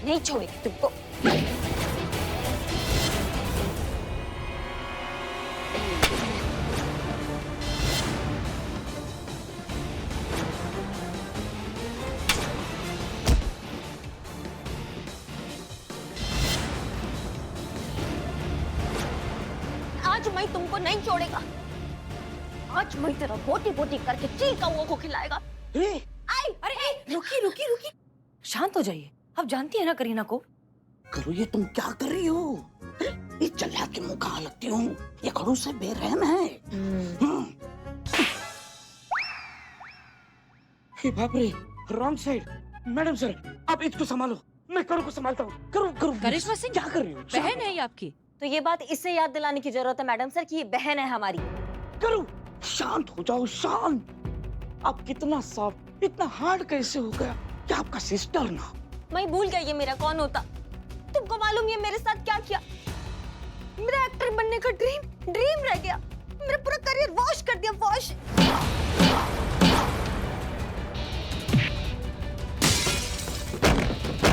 नहीं छोड़ेगी तुमको। आज मैं तुमको नहीं छोड़ेगा। आज मैं तेरा बोटी बोटी करके चील कौओं को खिलाएगा। आई, अरे रुकी रुकी रुकी, शांत हो जाइए। आप जानती है ना करीना को। करो, ये तुम क्या कर रही हो? ये चल्ला के मुंह कहाँ लगती हूँ? ये खड़ूस से बेरहम है। हे बाप रे, रॉन्ग साइड। मैडम सर, आप इसको संभालो, मैं करो को संभालता हूँ। करो करो। करिश्मा सिंह, क्या कर रही हो? बहन है ये आपकी। तो ये बात इससे याद दिलाने की जरूरत है मैडम सर कि ये बहन है हमारी। करो, शांत हो जाओ, शांत। आप कितना सॉफ्ट, इतना हार्ड कैसे हो गया? क्या आपका सिस्टर ना? मैं भूल गया ये मेरा कौन होता। तुमको मालूम ये मेरे साथ क्या किया? मेरा एक्टर बनने का ड्रीम रह गया। मेरा पूरा करियर वॉश कर दिया, वॉश।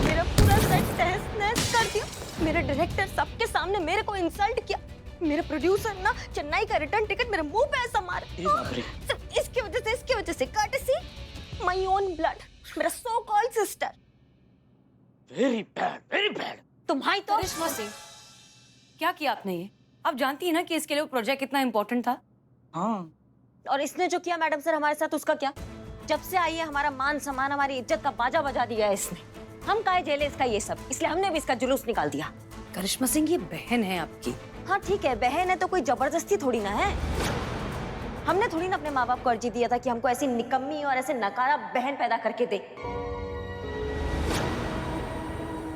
मेरा पूरा सेट तहस नहस कर दिया। मेरे डायरेक्टर सबके सामने मेरे को इंसल्ट किया। मेरे प्रोड्यूसर ना चेन्नई का रिटर्न टिकट मेरे मुंह पे ऐसा मारा। सिर्फ इसकी वजह से कर्टसी माय ओन ब्लड, मेरा so called sister. Very bad, very bad. तुम्हारी तो करिश्मा सिंह, क्या किया आपने ये? आप जानती है ना कि इसके लिए वो प्रोजेक्ट कितना इम्पोर्टेंट था। हाँ, और इसने जो किया मैडम सर हमारे साथ, उसका क्या? जब से आई है हमारा मान सम्मान, हमारी इज्जत का बाजा बजा दिया है इसने। हम काहे झेले इसका ये सब, इसलिए हमने भी इसका जुलूस निकाल दिया। करिश्मा सिंह, ये बहन है आपकी। हाँ ठीक है, बहन है तो कोई जबरदस्ती थोड़ी ना है। हमने थोड़ी ना अपने माँ बाप को अर्जी दिया था कि हमको ऐसी निकम्मी और ऐसे नकारा बहन पैदा करके दे।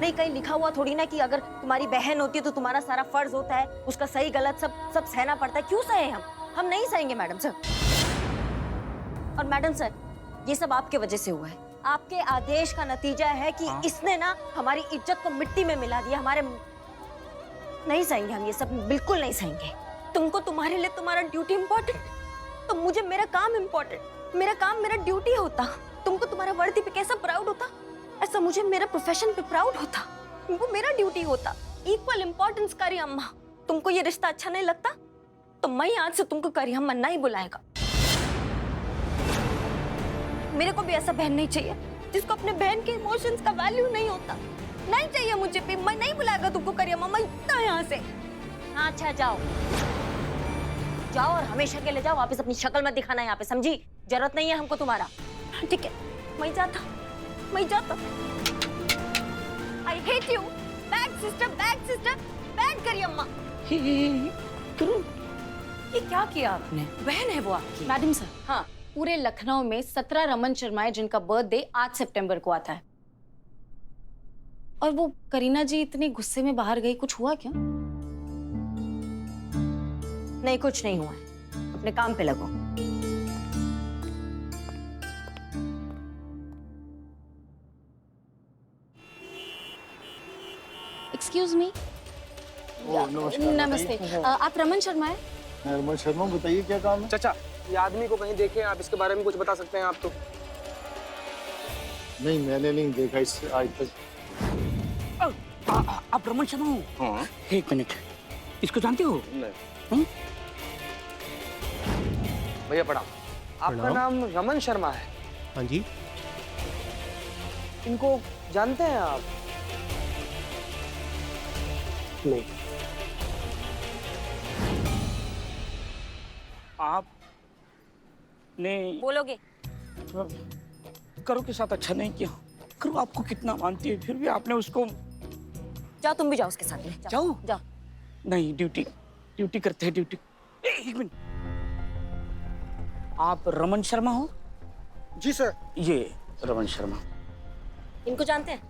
नहीं, कहीं लिखा हुआ थोड़ी ना कि अगर तुम्हारी बहन होती है तो तुम्हारा सारा फर्ज होता है, उसका सही गलत सब सहना पड़ता है। क्यों सहे हम नहीं सहेंगे मैडम सर। और मैडम सर, ये सब आपके वजह से हुआ है। आपके आदेश का नतीजा है कि इसने ना हमारी इज्जत को मिट्टी में मिला दिया। हमारे नहीं सहेंगे हम ये सब, बिल्कुल नहीं सहेंगे। तुमको तुम्हारे लिए तुम्हारा ड्यूटी इम्पोर्टेंट, तो मुझे मेरा काम इम्पोर्टेंट। मेरा काम मेरा ड्यूटी होता। तुमको तुम्हारा वर्दी पे कैसा प्राउड होता, ऐसा मुझे मेरा प्रोफेशन पे प्राउड होता। तुमको मेरा ड्यूटी होता। इक्वल इम्पोर्टेंस करी अम्मा। तुमको ये रिश्ता अच्छा नहीं लगता तो मैं आज से तुमको करी अम्मा नहीं बुलाएगा। मेरे को भी ऐसा बहन नहीं चाहिए जिसको अपने बहन के इमोशंस का वैल्यू नहीं होता। नहीं चाहिए मुझे भी। मैं नहीं बुलाएगा तुमको करी अम्मा, मैं यहाँ से। हाँ अच्छा, जाओ जाओ और हमेशा के लिए जाओ। वापस अपनी शक्ल मत दिखाना यहाँ पे, समझी? जरूरत नहीं है हमको तुम्हारा। ठीक है, मैं जाता। I hate you, bad sister, bad करी अम्मा। ये क्या किया आपने? बहन है वो आपकी। मैडम सर, हाँ, पूरे लखनऊ में 17 रमन शर्मा है जिनका बर्थडे 8 सितंबर को आता है। और वो करीना जी इतने गुस्से में बाहर गई, कुछ हुआ क्या? नहीं, कुछ नहीं हुआ है। अपने काम पे लगो। Excuse me. नमस्कार। नमस्ते। आप रमन शर्मा है? मैं रमन शर्मा, बताइए क्या काम है? चाचा, ये आदमी को कहीं देखे आप, इसके बारे में कुछ बता सकते हैं आप तो? नहीं, मैंने नहीं देखा इससे आज तक। आप रमन शर्मा हो? हाँ। एक मिनट, इसको जानते हो? नहीं। भैया प्रणाम। आपका नाम रमन शर्मा है? हाँ जी। इनको जानते हैं आप? नहीं। आप ने बोलोगे? करो के साथ अच्छा नहीं किया। करो आपको कितना मानती है, फिर भी आपने उसको। जाओ, तुम भी जाओ उसके साथ में। जाओ। जाओ। नहीं, ड्यूटी करते हैं, ड्यूटी। एक मिनट, आप रमन शर्मा हो? जी सर। ये रमन शर्मा। इनको जानते हैं?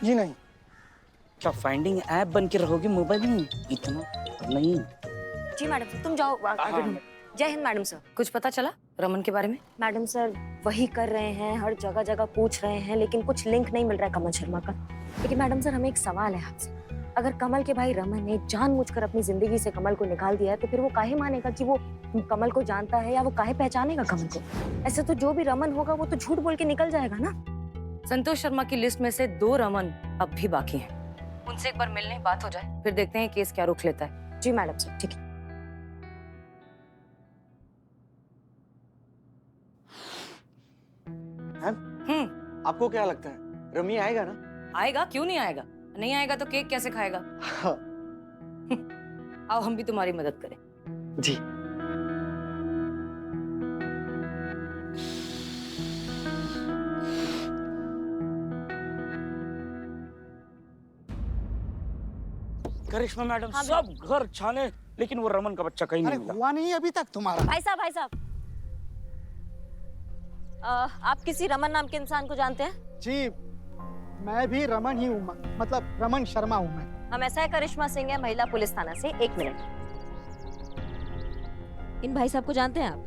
जी नहीं। क्या फाइंडिंग ऐप बन के रहोगे मोबाइल में? इतना नहीं। जी मैडम, तुम जाओ आगे। जय हिंद मैडम सर। कुछ पता चला रमन के बारे में? मैडम सर, वही कर रहे हैं, हर जगह जगह पूछ रहे हैं, लेकिन कुछ लिंक नहीं मिल रहा है कमल शर्मा का। लेकिन मैडम सर, हमें एक सवाल है आपसे। अगर कमल के भाई रमन ने जानबूझकर अपनी जिंदगी से कमल को निकाल दिया है तो फिर वो काहे मानेगा कि वो कमल को जानता है, या वो काहे पहचानेगा कमल को? ऐसे तो जो भी रमन होगा वो तो झूठ बोल के निकल जाएगा ना। संतोष शर्मा की लिस्ट में से 2 रमन अब भी बाकी हैं। उनसे एक बार मिलने बात हो जाए, फिर देखते हैं केस क्या रुख लेता है। जी मैडम सर, ठीक है। आपको क्या लगता है रमी आएगा ना? आएगा, क्यों नहीं आएगा? नहीं आएगा तो केक कैसे खाएगा? आओ हम भी तुम्हारी मदद करें। जी। करिश्मा मैडम हाँ, सब घर छाने, लेकिन वो रमन का बच्चा कहीं अरे नहीं मिला। हुआ नहीं अभी तक तुम्हारा? भाई साहब आप किसी रमन नाम के इंसान को जानते हैं? जी मैं भी रमन ही हूँ, मतलब रमन शर्मा हूँ मैं। हम ऐसा है, करिश्मा सिंह है, महिला पुलिस थाना से। 1 मिनट। इन भाई साहब को जानते हैं आप?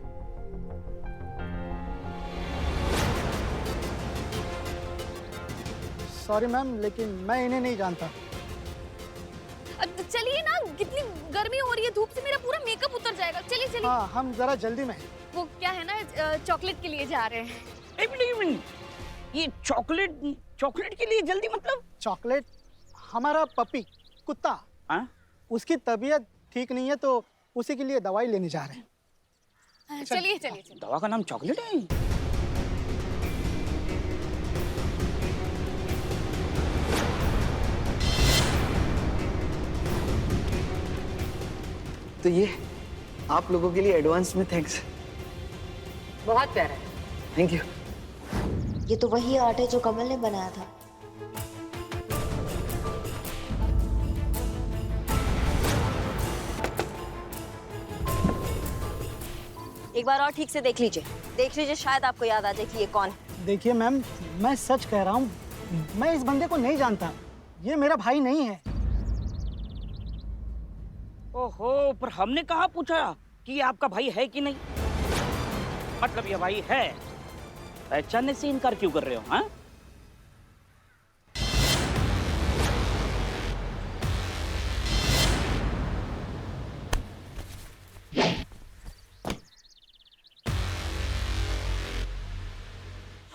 सॉरी मैम, लेकिन मैं इन्हें नहीं जानता। चलिए ना, कितनी गर्मी हो रही है, धूप से मेरा पूरा मेकअप उतर जाएगा। चलिए चलिए। हाँ हम जरा जल्दी में हैं। वो क्या है ना, चॉकलेट के लिए जा रहे हैं। एक मिनट, ये चॉकलेट के लिए जल्दी मतलब? चॉकलेट? हमारा पपी कुत्ता, हाँ? उसकी तबीयत ठीक नहीं है तो उसी के लिए दवाई लेने जा रहे हैं। चलिए चलिए चलिए। दवा का नाम चॉकलेट है? तो ये आप लोगों के लिए एडवांस में थैंक्स। बहुत प्यारा है। Thank you. ये तो वही आर्ट है जो कमल ने बनाया था। एक बार और ठीक से देख लीजिए, शायद आपको याद आ जाए कि ये कौन है। देखिए मैम, मैं सच कह रहा हूँ, मैं इस बंदे को नहीं जानता। ये मेरा भाई नहीं है। ओहो, पर हमने कहाँ पूछा कि ये आपका भाई है कि नहीं? मतलब ये भाई है, पहचानने से इनकार क्यों कर रहे हो? हाँ?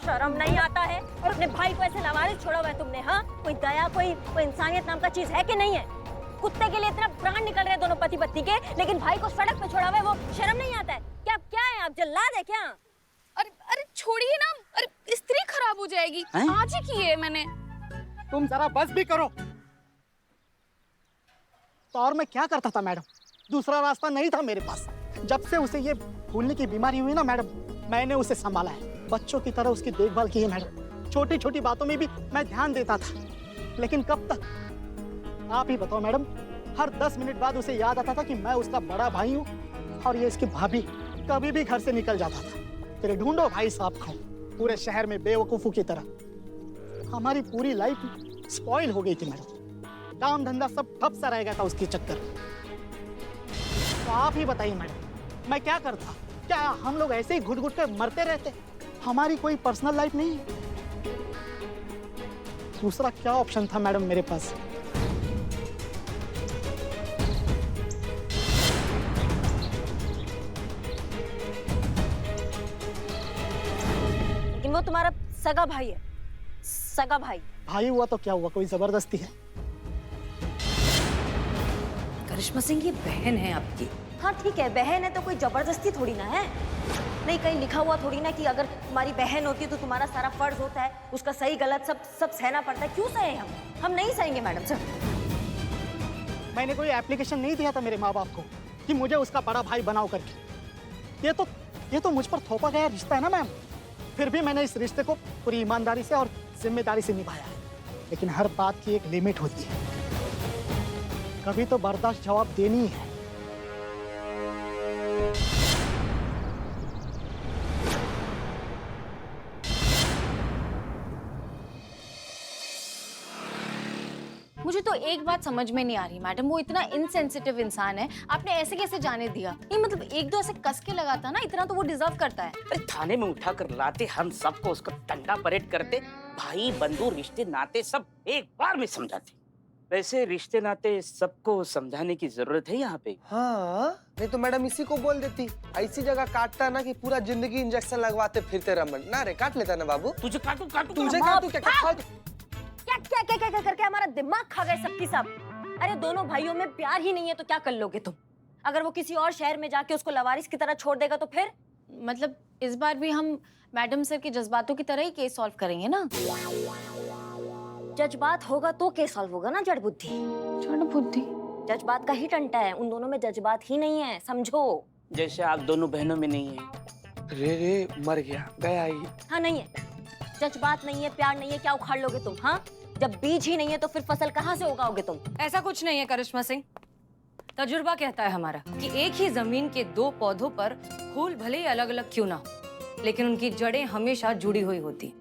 शर्म नहीं आता है? और अपने भाई को ऐसे लावारिस छोड़ा हुआ है तुमने? हाँ, कोई दया, कोई इंसानियत नाम का चीज है कि नहीं है? कुत्ते के लिए इतना प्राण निकल रहे हैं दोनों पति पत्नी के, लेकिन भाई को सड़क पे छोड़ा हुआ है, वो शर्म नहीं आता है? क्या है आप, जल्लाद है क्या? अरे छोड़िए ना, अरे स्त्री खराब हो जाएगी। हैं? आज ही की है मैंने। तुम जरा बस भी करो। तो और मैं क्या करता था मैडम, दूसरा रास्ता नहीं था मेरे पास। जब से उसे ये भूलने की बीमारी हुई ना मैडम, मैंने उसे संभाला है, बच्चों की तरह उसकी देखभाल की है मैडम। छोटी छोटी बातों में भी मैं ध्यान देता था, लेकिन कब तक? आप ही बताओ मैडम। हर 10 मिनट बाद उसे याद आता था कि मैं उसका बड़ा भाई हूँ और ये इसकी भाभी। कभी भी घर से निकल जाता था, फिर ढूंढो भाई साहब को पूरे शहर में बेवकूफों की तरह। हमारी पूरी लाइफ स्पॉइल हो गई थी मैडम। काम धंधा सब ठप सा रह गया था उसके चक्कर में। तो आप ही बताइए मैडम, मैं क्या करता? क्या हम लोग ऐसे ही घुट घुट कर मरते रहते? हमारी कोई पर्सनल लाइफ नहीं है? दूसरा क्या ऑप्शन था मैडम मेरे पास? लेकिन वो तुम्हारा सगा भाई है, सगा भाई। भाई हुआ तो क्या हुआ, कोई जबरदस्ती है? करिश्मा सिंह, ये बहन है आपकी। हाँ ठीक है, बहन है तो कोई जबरदस्ती थोड़ी ना है। नहीं, कहीं लिखा हुआ थोड़ी ना कि अगर तुम्हारी बहन होती है तो तुम्हारा सारा फर्ज होता है, उसका सही गलत सब सहना पड़ता है। क्यों सहे हम नहीं सहेंगे मैडम सर। मैंने कोई एप्लीकेशन नहीं दिया था मेरे माँ बाप को कि मुझे उसका बड़ा भाई बनाओ करके। ये तो मुझ पर थोपा गया रिश्ता है ना मैम। फिर भी मैंने इस रिश्ते को पूरी ईमानदारी से और जिम्मेदारी से निभाया है। लेकिन हर बात की एक लिमिट होती है, कभी तो बर्दाश्त जवाब देनी है। मुझे तो एक बात समझ में नहीं आ रही मैडम, वो इतना इनसेंसिटिव इंसान है, आपने ऐसे कैसे जाने दिया? ये मतलब 1-2 ऐसे कस के लगाता ना, इतना तो वो डिजर्व करता है। अरे थाने में उठा कर लाते, हम सबको उसका डंडा परेड करते, भाई बंधु रिश्ते नाते सब एक बार में समझाते। वैसे रिश्ते नाते सबको समझाने की जरूरत है यहाँ पे। हाँ, नहीं तो मैडम इसी को बोल देती। ऐसी जगह काटता ना कि पूरा जिंदगी इंजेक्शन लगवाते फिरते रमन। ना रे, काट लेता ना बाबू। तुझे काटू काटू तुझे काटू। काटू क्या क्या क्या क्या क्या क्या करके हमारा दिमाग खा गए सबकी सब। अरे दोनों भाइयों में प्यार ही नहीं है तो क्या कर लोगे तुम? अगर वो किसी और शहर में जाके उसको लवारिस की तरह छोड़ देगा तो फिर? मतलब इस बार भी हम मैडम सर के जज्बातों की तरह ही केस सॉल्व करेंगे ना? जज्बात होगा तो केस सॉल्व होगा ना, जड़ बुद्धि। जड़ बुद्धि? जज्बात का ही टंटा है, उन दोनों में जज्बात ही नहीं है, समझो। जैसे आप दोनों बहनों में नहीं है। रे मर गया, गया ही। हाँ नहीं है, जज्बात नहीं है, प्यार नहीं है, क्या उखाड़ लोगे तुम? हाँ, जब बीज ही नहीं है तो फिर फसल कहाँ से उगाओगे तुम? ऐसा कुछ नहीं है करिश्मा सिंह। तजुर्बा कहता है हमारा कि एक ही जमीन के दो पौधों पर फूल भले ही अलग अलग क्यों ना हो, लेकिन उनकी जड़ें हमेशा जुड़ी हुई होती।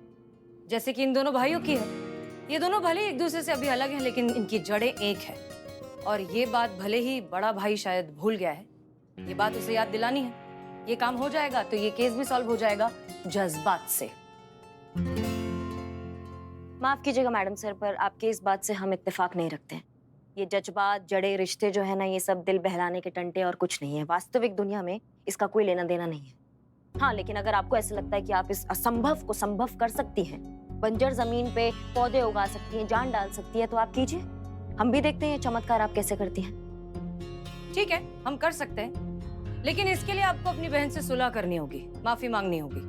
जैसे कि इन दोनों भाइयों की है। ये दोनों भले एक दूसरे से अभी अलग हैं, लेकिन इनकी जड़ें एक है। और ये बात भले ही बड़ा भाई शायद भूल गया है, ये बात उसे याद दिलानी है। ये काम हो जाएगा तो ये केस भी सॉल्व हो जाएगा जज्बात से। माफ कीजिएगा मैडम सर, पर आपकी इस बात से हम इत्तेफाक नहीं रखते हैं। ये जज्बात, जड़े, रिश्ते जो है ना, ये सब दिल बहलाने के टंटे और कुछ नहीं है। वास्तविक दुनिया में इसका कोई लेना देना नहीं है। हाँ, लेकिन अगर आपको ऐसा लगता है कि आप इस असंभव को संभव कर सकती हैं, बंजर जमीन पे पौधे उगा सकती हैं, जान डाल सकती है, तो आप कीजिए। हम भी देखते हैं चमत्कार आप कैसे करती हैं। ठीक है, हम कर सकते हैं, लेकिन इसके लिए आपको अपनी बहन से सुलह करनी होगी, माफी मांगनी होगी।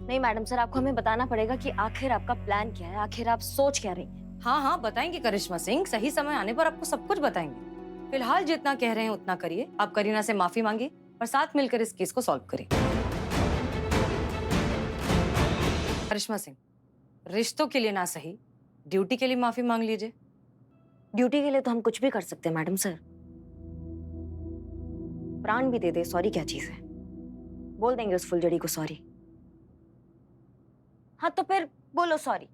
नहीं मैडम सर, आपको हमें बताना पड़ेगा कि आखिर आपका प्लान क्या है, आखिर आप सोच क्या रही हैं। हाँ हाँ बताएंगे करिश्मा सिंह, सही समय आने पर आपको सब कुछ बताएंगे। फिलहाल जितना कह रहे हैं उतना करिए। आप करीना से माफी मांगिए और साथ मिलकर इस केस को सॉल्व करें। करिश्मा सिंह, रिश्तों के लिए ना सही, ड्यूटी के लिए माफी मांग लीजिए। ड्यूटी के लिए तो हम कुछ भी कर सकते हैं मैडम सर, प्राण भी दे दे। सॉरी क्या चीज है? बोल देंगे उस फुलझड़ी को सॉरी। हाँ तो फिर बोलो sorry.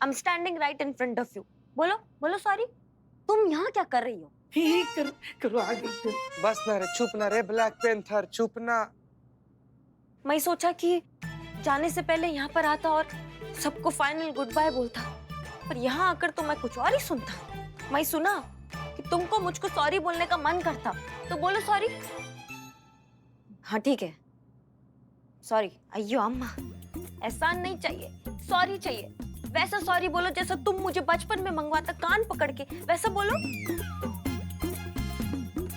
I am standing right in front of you. बोलो बोलो सॉरी। तुम यहाँ क्या कर रही हो? करो आगे। बस ना रे, चुप ना रे ब्लैक पैंथर, चुप ना। मैं सोचा कि जाने से पहले यहाँ पर आता और सबको फाइनल गुड बाय बोलता, पर यहाँ आकर तो मैं कुछ और ही सुनता। मैं सुना कि तुमको मुझको सॉरी बोलने का मन करता, तो बोलो सॉरी। हाँ ठीक है, सॉरी। अయ్యో अम्मा, एहसान नहीं चाहिए, सॉरी चाहिए। वैसा सॉरी बोलो जैसा तुम मुझे बचपन में मंगवाता, कान पकड़ के, वैसा बोलो।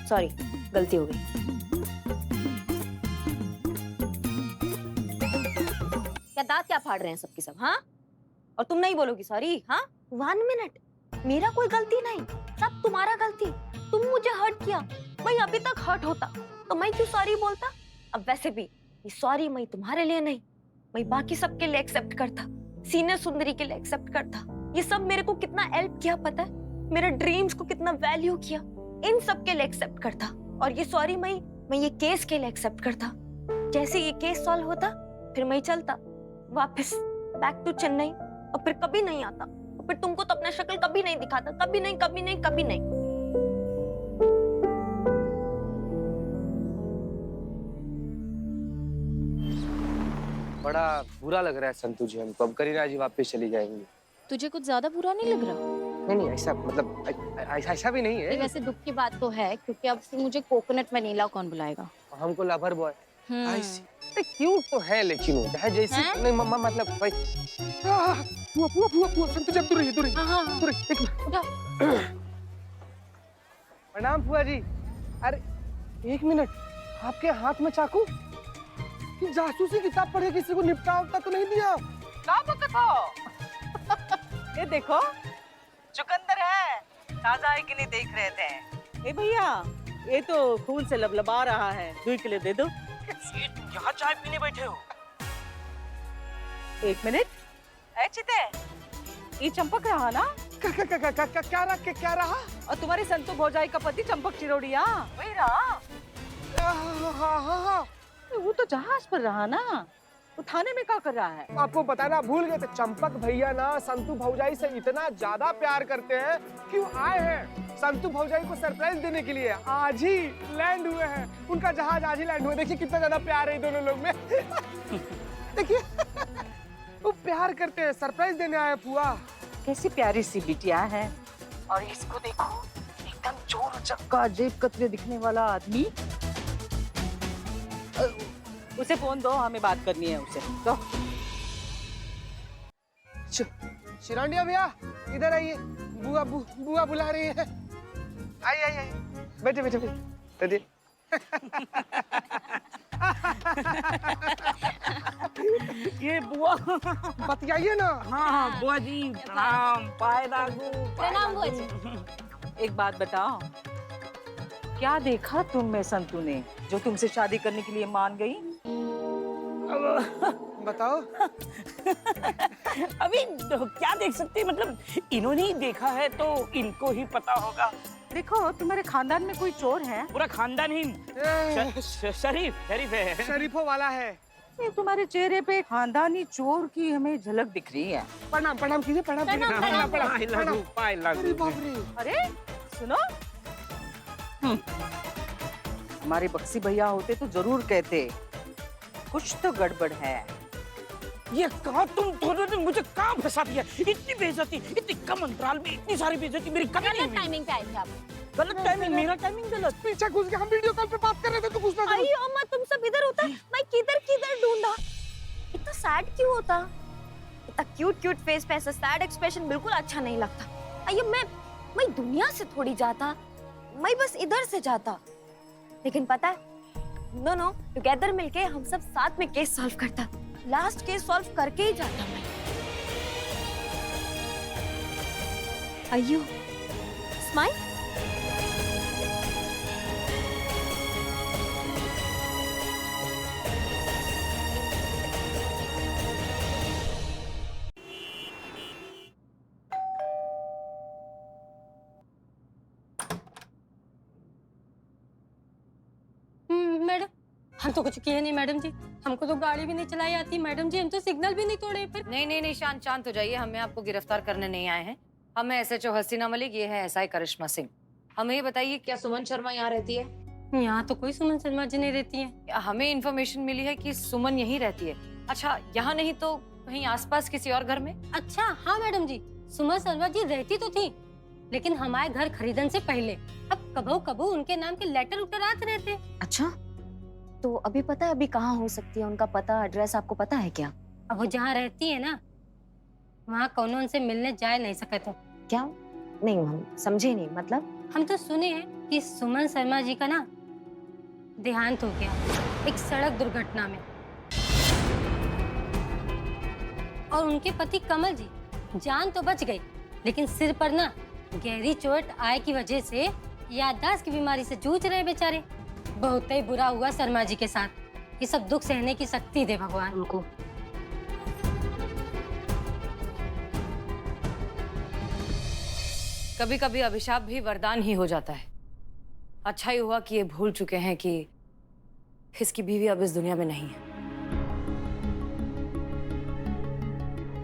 सॉरी, गलती हो गई। क्या दांत क्या फाड़ रहे हैं सबकी सब? हाँ, और तुम नहीं बोलोगी सॉरी? हाँ, 1 मिनट, मेरा कोई गलती नहीं, सब तुम्हारा गलती। तुम मुझे हर्ट किया, मैं अभी तक हर्ट होता तो मैं क्यों सॉरी बोलता? अब वैसे भी ये सॉरी मैं तुम्हारे लिए नहीं, मैं बाकी सबके लिए एक्सेप्ट करता, सीनियर सुंदरी के लिए एक्सेप्ट करता। ये सब मेरे को कितना हेल्प किया पता है, मेरे ड्रीम्स को कितना वैल्यू किया, इन सब के लिए एक्सेप्ट करता। और ये सॉरी मैं ये केस के लिए एक्सेप्ट करता। जैसे ये केस सॉल्व होता फिर मैं चलता वापस बैक टू चेन्नई, और फिर कभी नहीं आता, और फिर तुमको तो अपना शक्ल कभी नहीं दिखाता, कभी नहीं कभी नहीं कभी नहीं। बड़ा बुरा लग रहा है संतू जी हमको। अब करीना जी वापस चली जाएंगी। तुझे कुछ ज्यादा बुरा नहीं लग रहा? नहीं ऐसा मतलब ऐसा भी नहीं ये है। वैसे दुख की बात तो है, क्योंकि अब से मुझे कोकोनट वनीला कौन बुलाएगा? हमको लवर बॉय क्यूट तो है, लेकिन वो है जैसी नहीं मतलब भाई। फुआ संतू जी, दूर रहिए दूर रहिए। एक मिनट। प्रणाम फुआ जी। अरे 1 मिनट, आपके हाथ में चाकू? जासूसी किताब पढ़े किसी को निपटा उपटा तो नहीं दिया? का बकत हो? ये देखो चुकंदर है, ताजा है कि नहीं देख रहे थे। ए भैया, ये तो खून से लबलबा रहा है, 2 किलो दे दो। यहाँ चाय पीने बैठे हो? 1 मिनट। ए चिते, ये चंपक रहा ना? क्या रहा? और तुम्हारी संतू भौजाई का पति चंपक चिरोड़िया वही रहा। हाँ। वो तो जहाज पर रहा ना, वो थाने में क्या कर रहा है? आपको बताना भूल गए थे, चंपक भैया ना संतू भौजाई से इतना ज्यादा प्यार करते हैं कि वो आए हैं संतू भौजाई को सरप्राइज देने के लिए। आज ही लैंड हुए हैं, उनका जहाज आज ही लैंड हुआ। देखिए कितना ज्यादा प्यार है दोनों लोग में। देखिए वो प्यार करते हैं, सरप्राइज देने आए फुआ। कैसी प्यारी सी बिटिया है। और इसको देखो, एकदम चोर चक्का जेब कतरे दिखने वाला आदमी। उसे फोन दो, हमें बात करनी है उसे। दो। शिरांडिया भैया इधर आइए, बुआ बुला रही है। आइए आइए आइए, बैठे बैठे बैठे। ये बुआ। बतियाइए ना। हाँ बुआ जी प्रणाम, पाए लागू। प्रणाम बुआ जी। एक बात बताओ, क्या देखा तुम में संतू ने जो तुमसे शादी करने के लिए मान गई? बताओ। अभी क्या देख सकते हैं, मतलब इन्होंने ही देखा है तो इनको ही पता होगा। देखो, तुम्हारे खानदान में कोई चोर है? पूरा खानदान ही शरीफ है। शरीफों वाला है। ये तुम्हारे चेहरे पे खानदानी चोर की हमें झलक दिख रही है। प्रणाम प्रणाम कीजिए, प्रणाम कीजिए। पाए लागू। अरे बाप रे। अरे सुनो, हमारे बक्सी भैया होते तो जरूर कहते कुछ तो गड़बड़ है। ये कहा तुम दोनों ने मुझे कहाँ फंसा दिया। इतनी बेइज्जती, इतनी कम अंतराल में इतनी सारी बेइज्जती मेरी कभी नहीं हुई। टाइमिंग पे आए थे आप। गलत टाइमिंग, मेरा टाइमिंग गलत। पीछे घुस के हम वीडियो कॉल पे बात कर रहे थे तो घुसना जरूर। अयो अम्मा, तुम सब इधर होता, मैं किधर ढूंढा। इतना सैड क्यों होता? इतना क्यूट फेस पे ऐसा सैड एक्सप्रेशन बिल्कुल अच्छा नहीं लगता। अयो मैं दुनिया से थोड़ी जाता, मैं बस इधर से जाता। लेकिन पता है, दोनों टुगेदर मिलके हम सब साथ में केस सॉल्व करता। लास्ट केस सॉल्व करके ही जाता मैं। अयो स्माइल। मैडम, हम तो कुछ किए नहीं मैडम जी। हमको तो गाड़ी भी नहीं चलाई आती मैडम जी। हम तो सिग्नल भी नहीं तोड़े फिर। नहीं शांत हो जाइए। हमें आपको गिरफ्तार करने नहीं आए हैं। हमें एसएचओ हसीना मलिक, ये है एसआई करिश्मा सिंह। हमें ये बताइए, क्या सुमन शर्मा यहाँ रहती है? यहाँ तो कोई सुमन शर्मा जी नहीं रहती है। हमें इन्फॉर्मेशन मिली है कि सुमन यहीं रहती है। अच्छा, यहाँ नहीं तो कहीं आसपास किसी और घर में? अच्छा हाँ मैडम जी, सुमन शर्मा जी रहती तो थी, लेकिन हमारे घर खरीदन से पहले अब कबो उनके नाम के लेटर उटर आते रहते। अच्छा, तो अभी पता है अभी कहाँ हो सकती है? उनका पता एड्रेस आपको पता है क्या? अब वो जहाँ रहती है ना, वहाँ कौन उनसे मिलने जा नहीं सके तो। क्या? नहीं, हम समझे नहीं। मतलब हम तो सुने हैं कि सुमन शर्मा जी का ना देहांत हो गया एक सड़क दुर्घटना में, और उनके पति कमल जी जान तो बच गई, लेकिन सिर पर ना गहरी चोट आए की वजह से याददाश्त की बीमारी से जूझ रहे बेचारे। बहुत ही बुरा हुआ शर्मा जी के साथ। ये सब दुख सहने की शक्ति दे भगवान उनको। कभी कभी अभिशाप भी वरदान ही हो जाता है। अच्छा ही हुआ कि ये भूल चुके हैं कि इसकी बीवी अब इस दुनिया में नहीं है।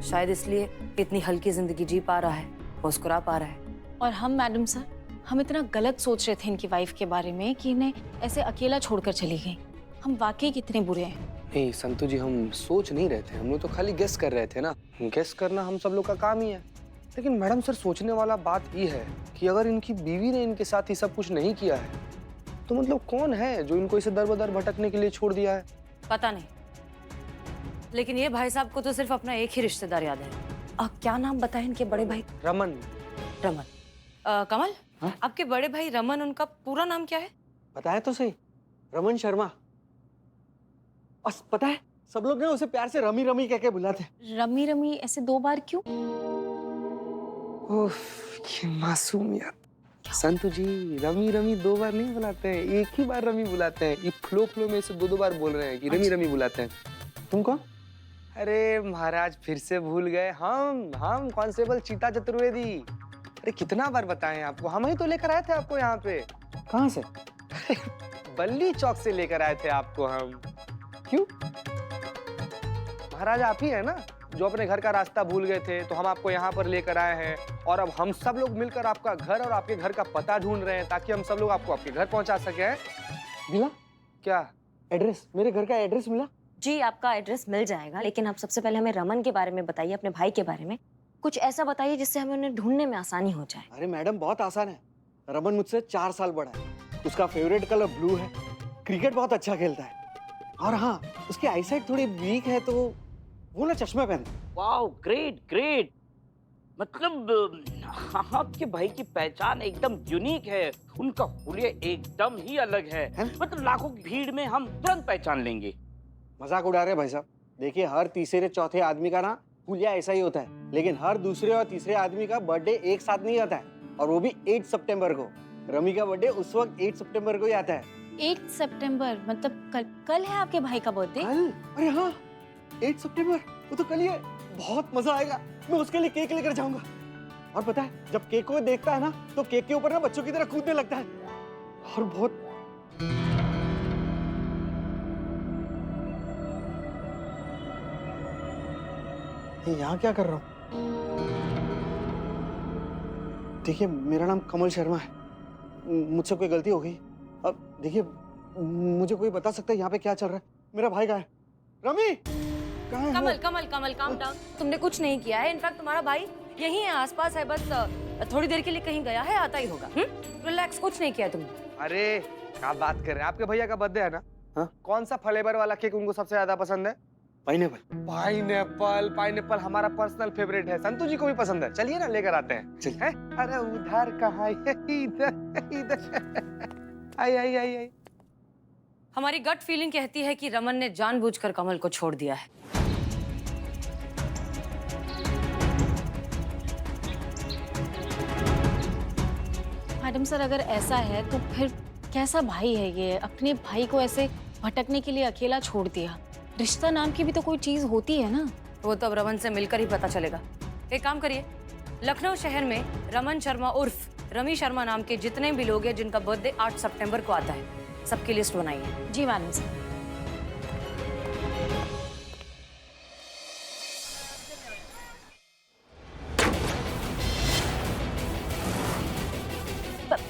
शायद इसलिए इतनी हल्की जिंदगी जी पा रहा है, मुस्कुरा पा रहा है। और हम मैडम सर, हम इतना गलत सोच रहे थे इनकी वाइफ के बारे में कि इन्हें ऐसे अकेला छोड़कर चली गई। हम वाकई कितने बुरे हैं। नहीं संतू जी, हम सोच नहीं रहे थे, हम लोग तो खाली गेस कर रहे थे ना। गेस करना हम सब लोग का काम ही है। लेकिन मैडम सर, सोचने वाला बात ये है कि अगर इनकी बीवी ने इनके साथ ही सब कुछ नहीं किया है, तो मतलब कौन है जो इनको इसे दर बदर भटकने के लिए छोड़ दिया है? पता नहीं, लेकिन ये भाई साहब को तो सिर्फ अपना एक ही रिश्तेदार याद है। क्या नाम बताए इनके बड़े भाई? रमन। रमन। कमल, आपके बड़े भाई रमन, उनका पूरा नाम क्या है? बताया तो सही, रमन शर्मा। और पता है, सब लोग ने उसे प्यार से रमी रमी कह के बुलाते। रमी रमी ऐसे 2 बार क्यों? ओह, ये मासूमियत। संतू जी, रमी रमी 2 बार नहीं बुलाते हैं, एक ही बार रमी बुलाते हैं। ये फ्लो में इसे 2 बार बोल रहे हैं कि रमी रमी बुलाते हैं। तुम कौन? अरे महाराज, फिर से भूल गए। हम कांस्टेबल चीता चतुर्वेदी। अरे कितना बार बताएं आपको, हम ही तो लेकर आए थे आपको यहाँ पे। कहाँ से? बल्ली चौक से लेकर आए थे आपको हम। क्यों? महाराज आप ही है ना जो अपने घर का रास्ता भूल गए थे, तो हम आपको यहाँ पर लेकर आए हैं। और अब हम सब लोग मिलकर आपका घर और आपके घर का पता ढूंढ रहे हैं, ताकि हम सब लोग आपको आपके घर पहुंचा सके। मिला क्या एड्रेस? मेरे घर का एड्रेस मिला? जी, आपका एड्रेस मिल जाएगा, लेकिन आप सबसे पहले हमें रमन के बारे में बताइए, अपने भाई के बारे में। कुछ ऐसा बताइए जिससे हमें उन्हें ढूंढने में आसानी हो जाए। अरे मैडम बहुत आसान है। रमन मुझसे 4 साल बड़ा है, उसका फेवरेट कलर ब्लू है, क्रिकेट बहुत अच्छा खेलता है, और हाँ उसकी आईसाइट थोड़ी वीक है, तो वो ना चश्मा पहनता है। Wow, great great. मतलब आपके भाई की पहचान एकदम यूनिक है, उनका हुलिया एकदम ही अलग है। मतलब लाखों की भीड़ में हम तुरंत पहचान लेंगे। मजाक उड़ा रहे हैं भाई साहब। देखिए हर तीसरे चौथे आदमी का ना हुलिया ऐसा ही होता है, लेकिन हर दूसरे और तीसरे आदमी का बर्थडे एक साथ नहीं आता है, और वो भी 8 सितंबर को। रमी का बर्थडे उस वक्त 8 सितंबर को ही आता है। 8 सितंबर मतलब कल है आपके भाई का बर्थडे? कल? अरे हाँ 8 सितंबर, वो तो कल ही है। बहुत मजा आएगा, मैं उसके लिए केक लेकर जाऊंगा। और पता है जब केक को देखता है ना, तो केक के ऊपर ना बच्चों की तरह कूदने लगता है, और बहुत यहाँ क्या कर रहा हूँ? देखिए मेरा नाम कमल शर्मा है, मुझसे कोई गलती हो गई। अब देखिए मुझे कोई बता सकता है यहाँ पे क्या चल रहा है? मेरा भाई कहाँ है? रमी कहाँ है? Kamal Kamal Kamal calm down. तुमने कुछ नहीं किया है, इनफैक्ट तुम्हारा भाई यही है, आसपास है, बस थोड़ी देर के लिए कहीं गया है, आता ही होगा। रिलैक्स, कुछ नहीं किया तुमने। अरे क्या बात कर रहे हैं, आपके भैया का बर्थडे है ना? हाँ? कौन सा फ्लेवर वाला केक उनको सबसे ज्यादा पसंद है? पाइनएप्पल। पाइनएप्पल, पाइनएप्पल हमारा पर्सनल फेवरेट है, संतू जी को भी पसंद है। चलिए ना लेकर आते हैं। चलिए। है? अरे उधर कहाँ है? इधर इधर। आई आई आई आई। हमारी गट फीलिंग कहती है कि रमन ने जानबूझकर कमल को छोड़ दिया है। मैडम सर, अगर ऐसा है तो फिर कैसा भाई है ये? अपने भाई को ऐसे भटकने के लिए अकेला छोड़ दिया। रिश्ता नाम की भी तो कोई चीज होती है ना। वो तो अब रमन से मिलकर ही पता चलेगा। एक काम करिए, लखनऊ शहर में रमन शर्मा उर्फ रमी शर्मा नाम के जितने भी लोग हैं जिनका बर्थडे 8 सितंबर को आता है, सबकी लिस्ट बनाइए। जी मैडम सर।